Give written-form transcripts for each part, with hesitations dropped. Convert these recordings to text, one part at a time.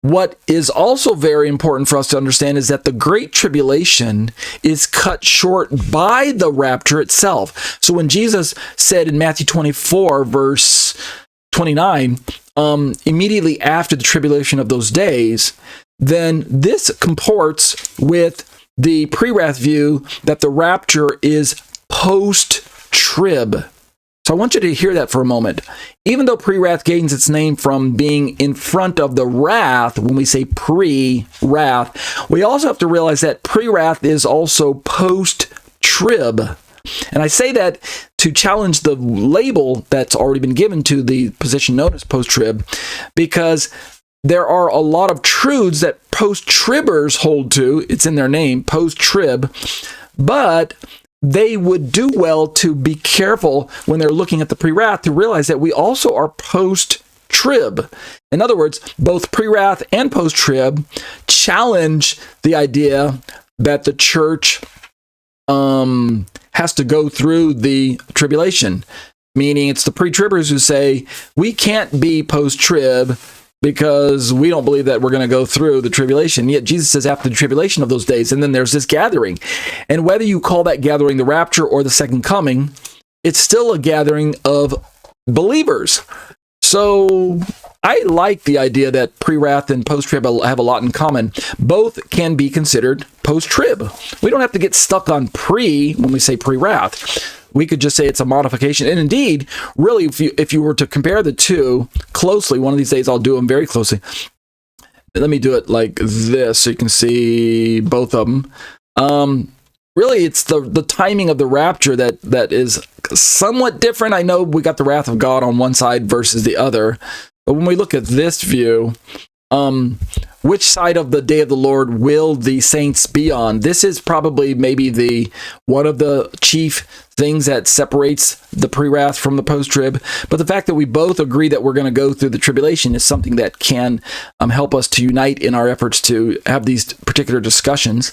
What is also very important for us to understand is that the Great Tribulation is cut short by the rapture itself. So when Jesus said in Matthew 24, verse 29, immediately after the tribulation of those days, then this comports with the pre-wrath view that the rapture is post-trib. So I want you to hear that for a moment. Even though pre-wrath gains its name from being in front of the wrath, when we say pre-wrath, we also have to realize that pre-wrath is also post-trib. And I say that to challenge the label that's already been given to the position known as post-trib, because there are a lot of truths that post-tribbers hold to. It's in their name, post-trib, but they would do well to be careful when they're looking at the pre-wrath to realize that we also are post-trib. In other words, both pre-wrath and post-trib challenge the idea that the church has to go through the tribulation, meaning it's the pre-tribbers who say, we can't be post-trib because we don't believe that we're going to go through the tribulation. Yet Jesus says after the tribulation of those days, and then there's this gathering. And whether you call that gathering the rapture or the second coming, it's still a gathering of believers. So I like the idea that pre-wrath and post-trib have a lot in common. Both can be considered post-trib. We don't have to get stuck on pre when we say pre-wrath. We could just say it's a modification. And indeed, really, if you were to compare the two closely, one of these days I'll do them very closely. Let me do it like this so you can see both of them. Really, it's the timing of the rapture that is somewhat different. I know we got the wrath of God on one side versus the other. But when we look at this view, which side of the day of the Lord will the saints be on? This is probably maybe one of the chief things that separates the pre-wrath from the post-trib. But the fact that we both agree that we're going to go through the tribulation is something that can help us to unite in our efforts to have these particular discussions.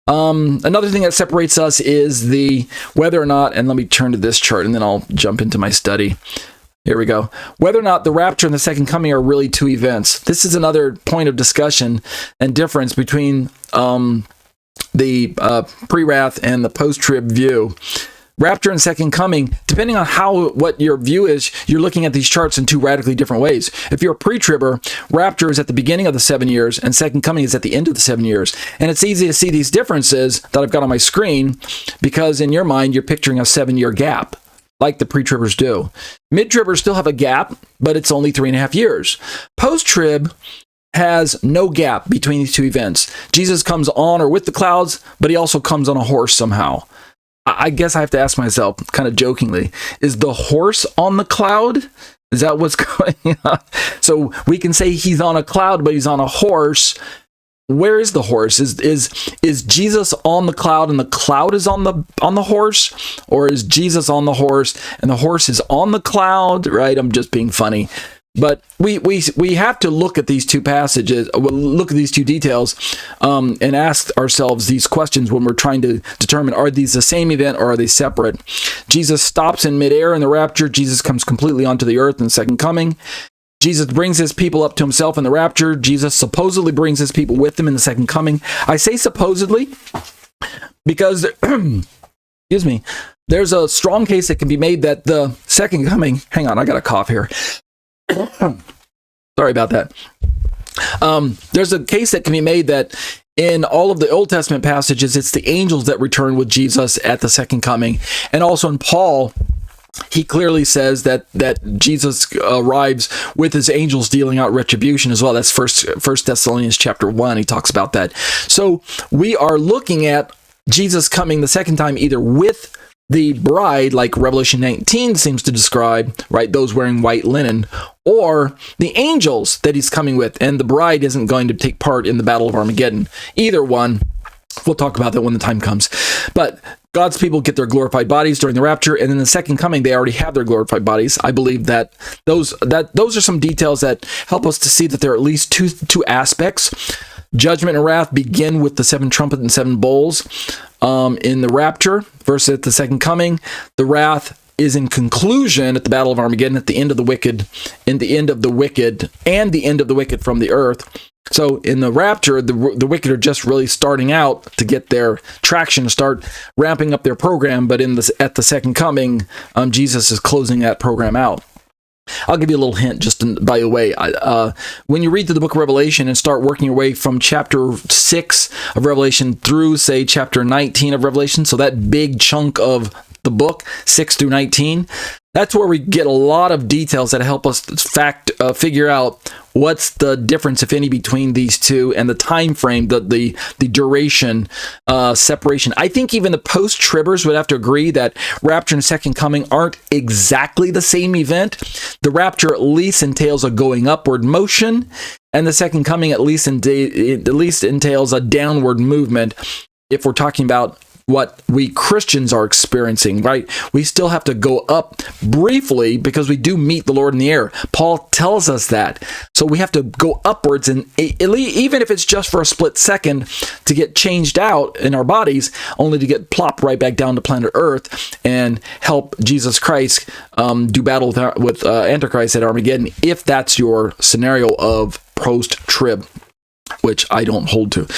Another thing that separates us is the whether or not, and let me turn to this chart and then I'll jump into my study. Here we go. Whether or not the rapture and the second coming are really two events. This is another point of discussion and difference between the pre-wrath and the post-trib view. Rapture and second coming, depending on what your view is, you're looking at these charts in two radically different ways. If you're a pre-tribber, rapture is at the beginning of the 7 years and second coming is at the end of the 7 years. And it's easy to see these differences that I've got on my screen because in your mind, you're picturing a 7-year gap, like the pre-tribbers do. Mid-tribbers still have a gap, but it's only 3.5 years. Post-trib has no gap between these two events. Jesus comes on or with the clouds, but he also comes on a horse somehow. I guess I have to ask myself, kind of jokingly, is the horse on the cloud? Is that what's going on? So we can say he's on a cloud, but he's on a horse. Where is the horse? Is Jesus on the cloud and the cloud is on the horse? Or is Jesus on the horse and the horse is on the cloud? Right? I'm just being funny. But we have to look at these two passages, look at these two details, and ask ourselves these questions when we're trying to determine, are these the same event or are they separate? Jesus stops in midair in the rapture. Jesus comes completely onto the earth in the second coming. Jesus brings his people up to himself in the rapture. Jesus supposedly brings his people with him in the second coming. I say supposedly because, excuse me, there's a strong case that can be made that the second coming, hang on, I got a cough here. Sorry about that. There's a case that can be made that in all of the Old Testament passages, it's the angels that return with Jesus at the second coming. And also in Paul, he clearly says that Jesus arrives with his angels dealing out retribution as well. That's First Thessalonians chapter 1. He talks about that. So we are looking at Jesus coming the second time either with the bride, like Revelation 19 seems to describe, right, those wearing white linen, or the angels that he's coming with, and the bride isn't going to take part in the Battle of Armageddon. Either one, we'll talk about that when the time comes. But God's people get their glorified bodies during the rapture, and in the second coming, they already have their glorified bodies. I believe that those are some details that help us to see that there are at least two aspects. Judgment and wrath begin with the 7 trumpets and 7 bowls in the rapture versus at the second coming. The wrath is in conclusion at the Battle of Armageddon, at the end of the wicked, and the end of the wicked from the earth. So in the rapture, the wicked are just really starting out to get their traction, start ramping up their program. But at the second coming, Jesus is closing that program out. I'll give you a little hint just by the way. When you read through the book of Revelation and start working your way from chapter 6 of Revelation through, say, chapter 19 of Revelation, so that big chunk of the book, 6 through 19, that's where we get a lot of details that help us figure out what's the difference, if any, between these two and the time frame, the duration, separation. I think even the post-tribbers would have to agree that rapture and second coming aren't exactly the same event. The rapture at least entails a going upward motion, and the second coming at least entails a downward movement, if we're talking about what we Christians are experiencing, right? We still have to go up briefly because we do meet the Lord in the air. Paul tells us that. So we have to go upwards, and even if it's just for a split second, to get changed out in our bodies, only to get plopped right back down to planet Earth and help Jesus Christ do battle with Antichrist at Armageddon, if that's your scenario of post-trib, which I don't hold to.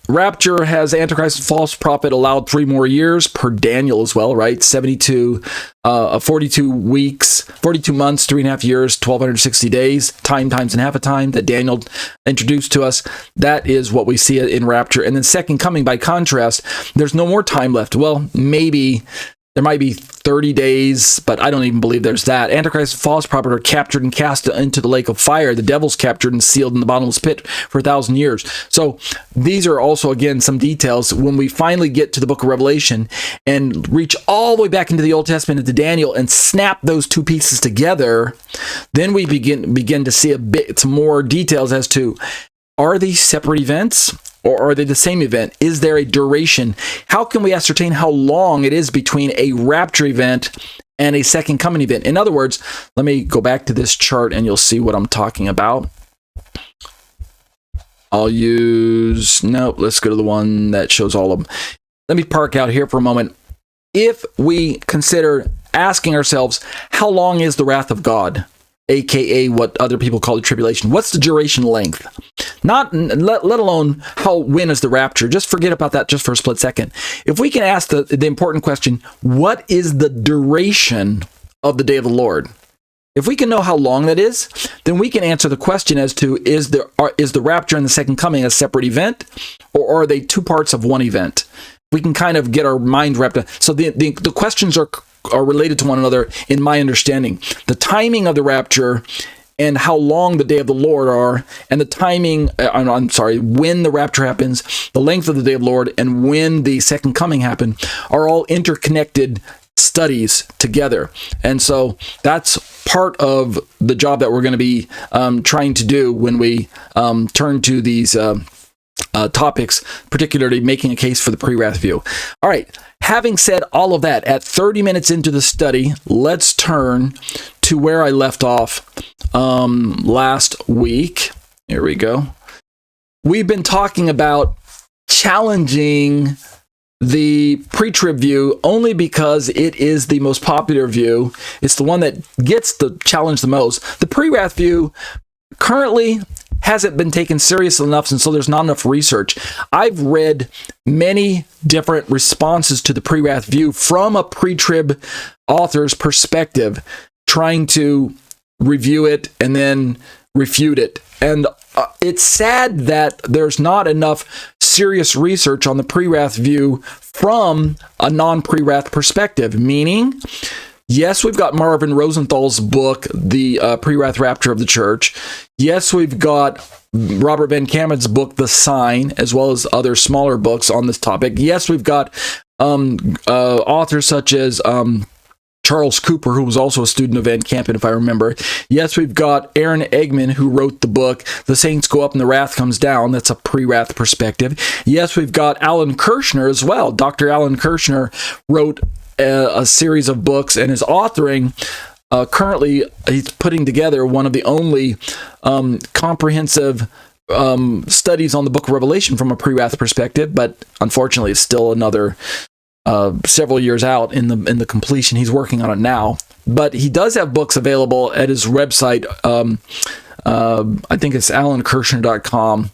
Rapture has Antichrist and false prophet allowed 3 more years per Daniel as well, right? 42 weeks, 42 months, 3.5 years, 1,260 days, times and half a time that Daniel introduced to us. That is what we see in Rapture. And then second coming, by contrast, there's no more time left. Well, maybe there might be 30 days, but I don't even believe there's that. Antichrist and false prophet are captured and cast into the lake of fire. The devil's captured and sealed in the bottomless pit for 1,000 years. So these are also, again, some details. When we finally get to the book of Revelation and reach all the way back into the Old Testament, into Daniel, and snap those two pieces together, then we begin to see some more details as to, are these separate events? Or are they the same event? Is there a duration? How can we ascertain how long it is between a rapture event and a second coming event? In other words, let me go back to this chart and you'll see what I'm talking about. Let's go to the one that shows all of them. Let me park out here for a moment. If we consider asking ourselves, how long is the wrath of God? AKA what other people call the tribulation. What's the duration length? Not let alone when is the rapture? Just forget about that just for a split second. If we can ask the important question, what is the duration of the day of the Lord? If we can know how long that is, then we can answer the question as to, is the rapture and the second coming a separate event, or are they two parts of one event? We can kind of get our mind wrapped up. So the questions are related to one another in my understanding. The timing of the rapture and how long the day of the Lord are, and the timing, when the rapture happens, the length of the day of the Lord, and when the second coming happen, are all interconnected studies together. And so that's part of the job that we're going to be trying to do when we turn to these topics, particularly making a case for the pre-wrath view. All right. Having said all of that, at 30 minutes into the study, let's turn to where I left off last week. Here we go. We've been talking about challenging the pre-trib view only because it is the most popular view. It's the one that gets the challenge the most. The pre-wrath view currently hasn't been taken seriously enough, and so there's not enough research. I've read many different responses to the pre-wrath view from a pre-trib author's perspective, trying to review it and then refute it. And it's sad that there's not enough serious research on the pre-wrath view from a non-pre-wrath perspective, meaning, yes, we've got Marvin Rosenthal's book, The Pre-Wrath Rapture of the Church. Yes, we've got Robert Van Kamen's book, The Sign, as well as other smaller books on this topic. Yes, we've got authors such as Charles Cooper, who was also a student of Van Kampen, if I remember. Yes, we've got Aaron Eggman, who wrote the book, The Saints Go Up and the Wrath Comes Down. That's a pre-wrath perspective. Yes, we've got Alan Kirshner as well. Dr. Alan Kirshner wrote a series of books and is authoring. Currently, he's putting together one of the only comprehensive studies on the book of Revelation from a pre-wrath perspective, but unfortunately, it's still another several years out in the completion. He's working on it now, but he does have books available at his website, I think it's AlanKirshner.com.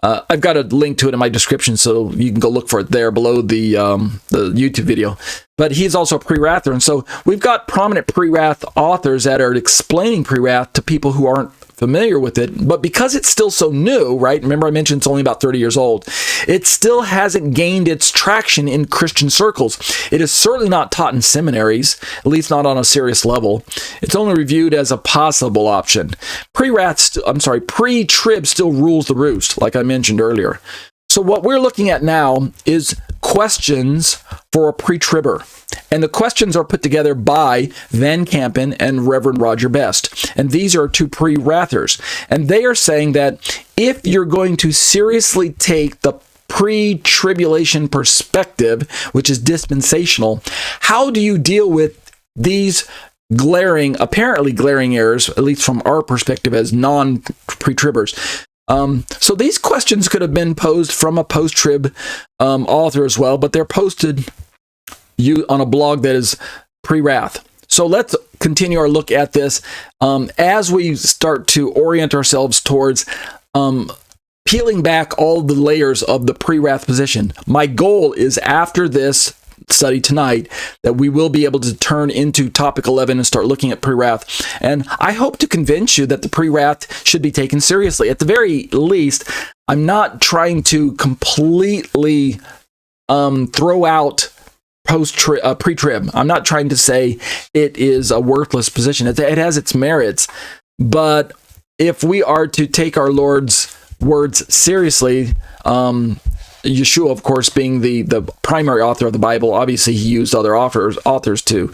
I've got a link to it in my description, so you can go look for it there below the YouTube video. But he's also a pre-wrather, and so we've got prominent pre-wrath authors that are explaining pre-wrath to people who aren't familiar with it. But because it's still so new, right? Remember I mentioned it's only about 30 years old. It still hasn't gained its traction in Christian circles. It is certainly not taught in seminaries, at least not on a serious level. It's only reviewed as a possible option. Pre-trib still rules the roost, like I mentioned earlier. So what we're looking at now is questions for a pre-tribber. And the questions are put together by Van Kampen and Reverend Roger Best. And these are two pre-wrathers. And they are saying that if you're going to seriously take the pre-tribulation perspective, which is dispensational, how do you deal with these apparently glaring errors, at least from our perspective as non-pre-tribbers? So these questions could have been posed from a post-trib author as well, but they're posted on a blog that is pre-wrath. So let's continue our look at this as we start to orient ourselves towards peeling back all the layers of the pre-wrath position. My goal is after this study tonight that we will be able to turn into topic 11 and start looking at pre-wrath. And I hope to convince you that the pre-wrath should be taken seriously. At the very least, I'm not trying to completely throw out pre-trib. I'm not trying to say it is a worthless position. It has its merits. But if we are to take our Lord's words seriously, Yeshua, of course, being the primary author of the Bible, obviously he used other authors to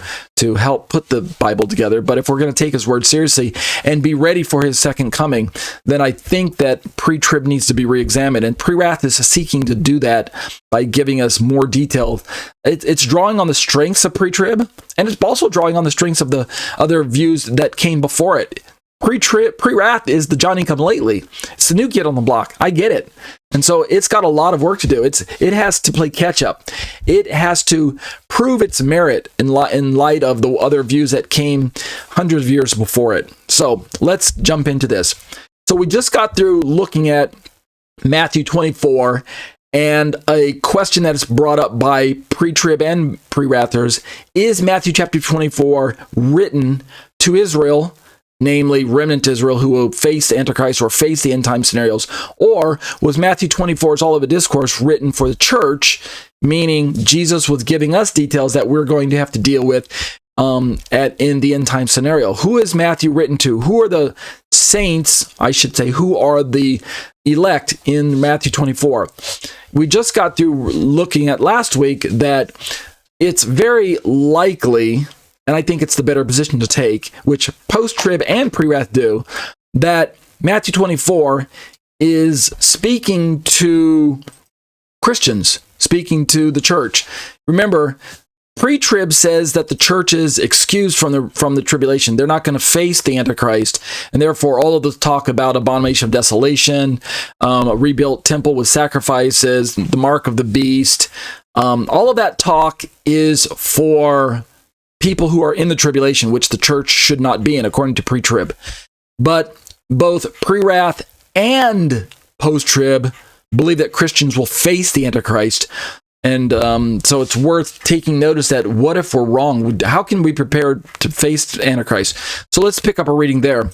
help put the Bible together. But if we're going to take his word seriously and be ready for his second coming, then I think that pre-trib needs to be re-examined. And pre-wrath is seeking to do that by giving us more detail. It's drawing on the strengths of pre-trib, and it's also drawing on the strengths of the other views that came before it. Pre-wrath is the Johnny-come-lately. It's the new kid on the block. I get it. And so it's got a lot of work to do. It has to play catch-up. It has to prove its merit in light of the other views that came hundreds of years before it. So let's jump into this. So we just got through looking at Matthew 24, and a question that is brought up by pre-trib and pre-wrathers, is Matthew chapter 24 written to Israel, namely remnant Israel, who will face the Antichrist or face the end time scenarios? Or was Matthew 24's Olivet Discourse written for the church, meaning Jesus was giving us details that we're going to have to deal with in the end time scenario? Who is Matthew written to? Who are the saints, I should say, who are the elect in Matthew 24? We just got through looking at last week that it's very likely, and I think it's the better position to take, which post-trib and pre-wrath do, that Matthew 24 is speaking to Christians, speaking to the church. Remember, pre-trib says that the church is excused from the tribulation. They're not going to face the Antichrist, and therefore all of the talk about abomination of desolation, a rebuilt temple with sacrifices, the mark of the beast, all of that talk is for people who are in the tribulation, which the church should not be in, according to pre-trib. But both pre-wrath and post-trib believe that Christians will face the Antichrist. And so it's worth taking notice that what if we're wrong? How can we prepare to face the Antichrist? So let's pick up a reading there.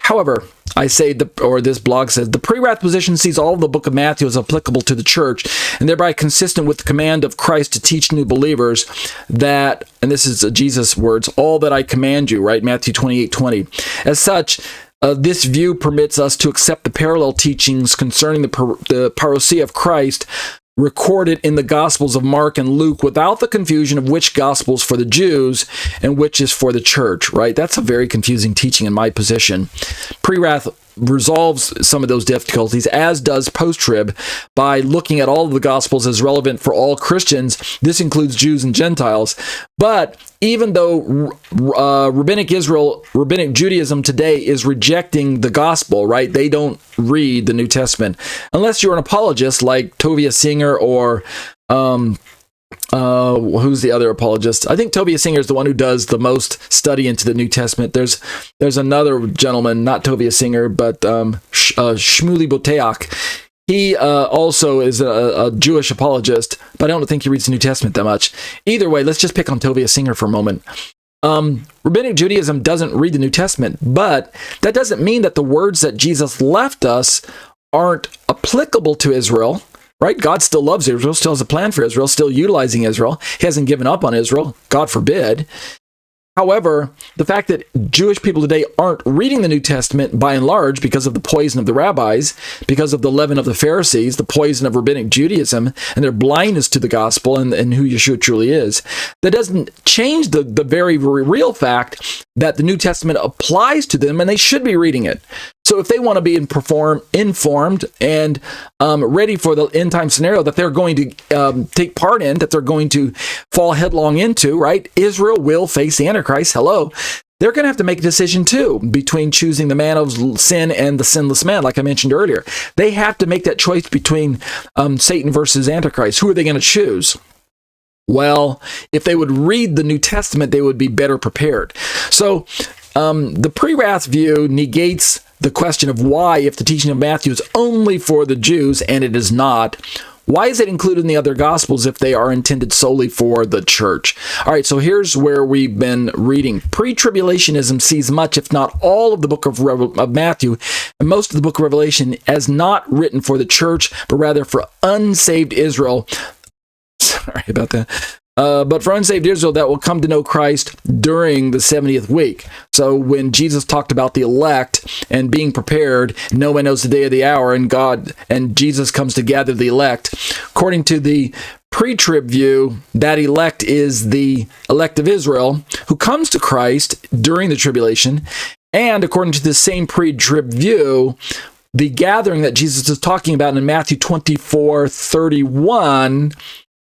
However, I say, this blog says, the pre-wrath position sees all of the book of Matthew as applicable to the church, and thereby consistent with the command of Christ to teach new believers that, and this is Jesus' words, all that I command you, right? Matthew 28:20. As such, this view permits us to accept the parallel teachings concerning the parousia of Christ recorded in the Gospels of Mark and Luke without the confusion of which Gospel is for the Jews and which is for the church, right? That's a very confusing teaching in my position. Pre-wrath resolves some of those difficulties, as does post-trib, by looking at all of the Gospels as relevant for all Christians. This includes Jews and Gentiles. But even though Rabbinic Judaism today is rejecting the Gospel, right? They don't read the New Testament. Unless you're an apologist like Tovia Singer or Who's the other apologist? I think Tovia Singer is the one who does the most study into the New Testament. There's another gentleman, not Tovia Singer, but Shmuley Boteach. He also is a Jewish apologist, but I don't think he reads the New Testament that much. Either way, let's just pick on Tovia Singer for a moment. Rabbinic Judaism doesn't read the New Testament, but that doesn't mean that the words that Jesus left us aren't applicable to Israel, right? God still loves Israel, still has a plan for Israel, still utilizing Israel. He hasn't given up on Israel, God forbid. However, the fact that Jewish people today aren't reading the New Testament by and large because of the poison of the rabbis, because of the leaven of the Pharisees, the poison of rabbinic Judaism, and their blindness to the gospel and who Yeshua truly is, that doesn't change the very real fact that the New Testament applies to them and they should be reading it. So if they want to be informed and ready for the end time scenario that they're going to take part in, that they're going to fall headlong into, right? Israel will face the Antichrist. Hello. They're going to have to make a decision too between choosing the man of sin and the sinless man, like I mentioned earlier. They have to make that choice between Satan versus Antichrist. Who are they going to choose? Well, if they would read the New Testament, they would be better prepared. So the pre-wrath view negates the question of why, if the teaching of Matthew is only for the Jews, and it is not, why is it included in the other Gospels if they are intended solely for the church? All right, so here's where we've been reading. Pre-tribulationism sees much, if not all, of the book of Matthew and most of the book of Revelation as not written for the church, but rather for unsaved Israel. Sorry about that. But for unsaved Israel that will come to know Christ during the 70th week. So when Jesus talked about the elect and being prepared, no one knows the day or the hour, and Jesus comes to gather the elect. According to the pre-trib view, that elect is the elect of Israel who comes to Christ during the tribulation. And according to the same pre-trib view, the gathering that Jesus is talking about in Matthew 24:31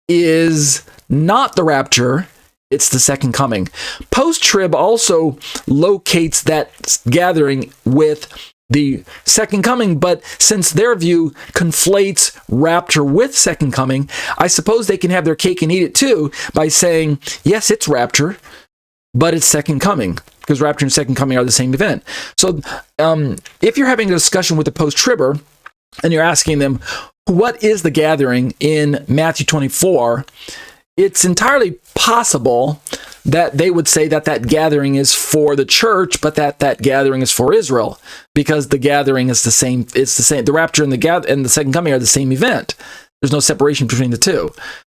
is not the rapture, it's the second coming. Post-trib also locates that gathering with the second coming, but since their view conflates rapture with second coming, I suppose they can have their cake and eat it too by saying, yes, it's rapture, but it's second coming, because rapture and second coming are the same event. So if you're having a discussion with a post-tribber and you're asking them, what is the gathering in Matthew 24? It's entirely possible that they would say that that gathering is for the church, but that gathering is for Israel, because the gathering is the same. It's the same. The rapture and the second coming are the same event. There's no separation between the two.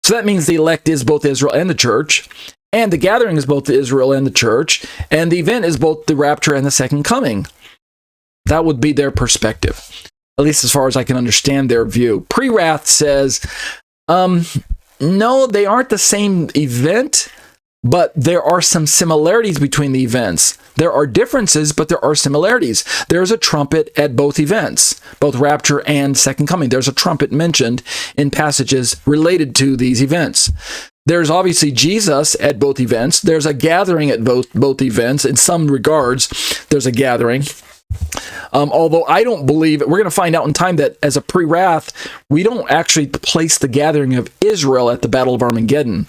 So that means the elect is both Israel and the church, and the gathering is both Israel and the church, and the event is both the rapture and the second coming. That would be their perspective, at least as far as I can understand their view. Pre-wrath says, no, they aren't the same event, but there are some similarities between the events. There are differences, but there are similarities. There's a trumpet at both events, both rapture and second coming. There's a trumpet mentioned in passages related to these events. There's obviously Jesus at both events. There's a gathering at both events. In some regards, there's a gathering. Although I don't believe, we're going to find out in time that as a pre-wrath, we don't actually place the gathering of Israel at the Battle of Armageddon.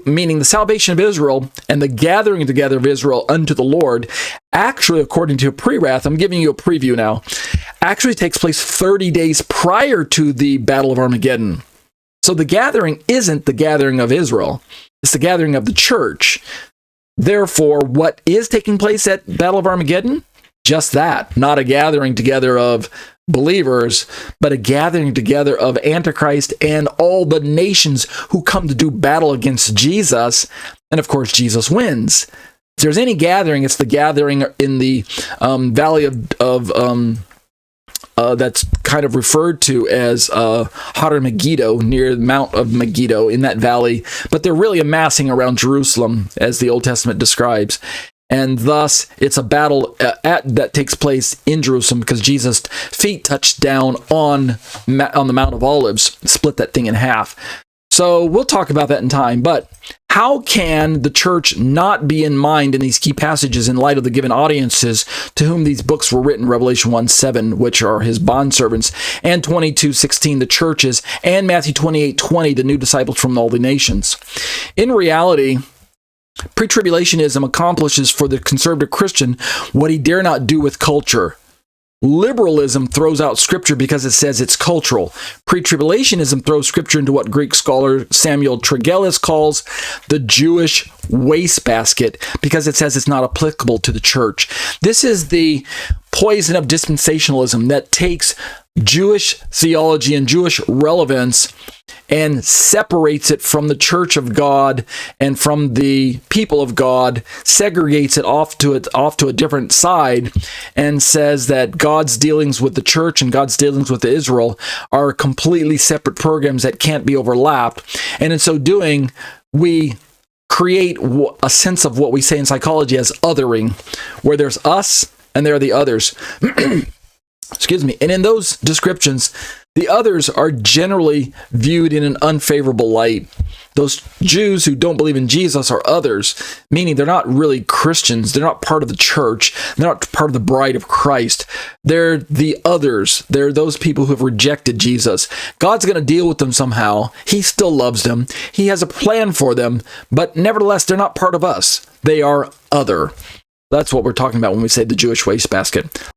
Meaning the salvation of Israel and the gathering together of Israel unto the Lord, actually, according to a pre-wrath, I'm giving you a preview now, actually takes place 30 days prior to the Battle of Armageddon. So the gathering isn't the gathering of Israel. It's the gathering of the church. Therefore, what is taking place at Battle of Armageddon? Just that, not a gathering together of believers, but a gathering together of Antichrist and all the nations who come to do battle against Jesus. And of course, Jesus wins. If there's any gathering, it's the gathering in the valley of that's kind of referred to as Har Megiddo, near the Mount of Megiddo in that valley. But they're really amassing around Jerusalem, as the Old Testament describes. And thus, it's a battle that takes place in Jerusalem because Jesus' feet touched down on the Mount of Olives, split that thing in half. So we'll talk about that in time. But how can the church not be in mind in these key passages in light of the given audiences to whom these books were written? Revelation 1:7, which are his bondservants, and 22:16, the churches, and Matthew 28:20, the new disciples from all the nations. In reality, pre-tribulationism accomplishes for the conservative Christian what he dare not do with culture. Liberalism throws out Scripture because it says it's cultural. Pre-tribulationism throws Scripture into what Greek scholar Samuel Tregelles calls the Jewish wastebasket because it says it's not applicable to the church. This is the poison of dispensationalism that takes Jewish theology and Jewish relevance and separates it from the church of God and from the people of God, segregates it off to a different side, and says that God's dealings with the church and God's dealings with Israel are completely separate programs that can't be overlapped. And in so doing, we create a sense of what we say in psychology as othering, where there's us and there are the others. Excuse me. And in those descriptions, the others are generally viewed in an unfavorable light. Those Jews who don't believe in Jesus are others, meaning they're not really Christians. They're not part of the church. They're not part of the bride of Christ. They're the others. They're those people who have rejected Jesus. God's going to deal with them somehow. He still loves them. He has a plan for them, but nevertheless, they're not part of us. They are other. That's what we're talking about when we say the Jewish wastebasket.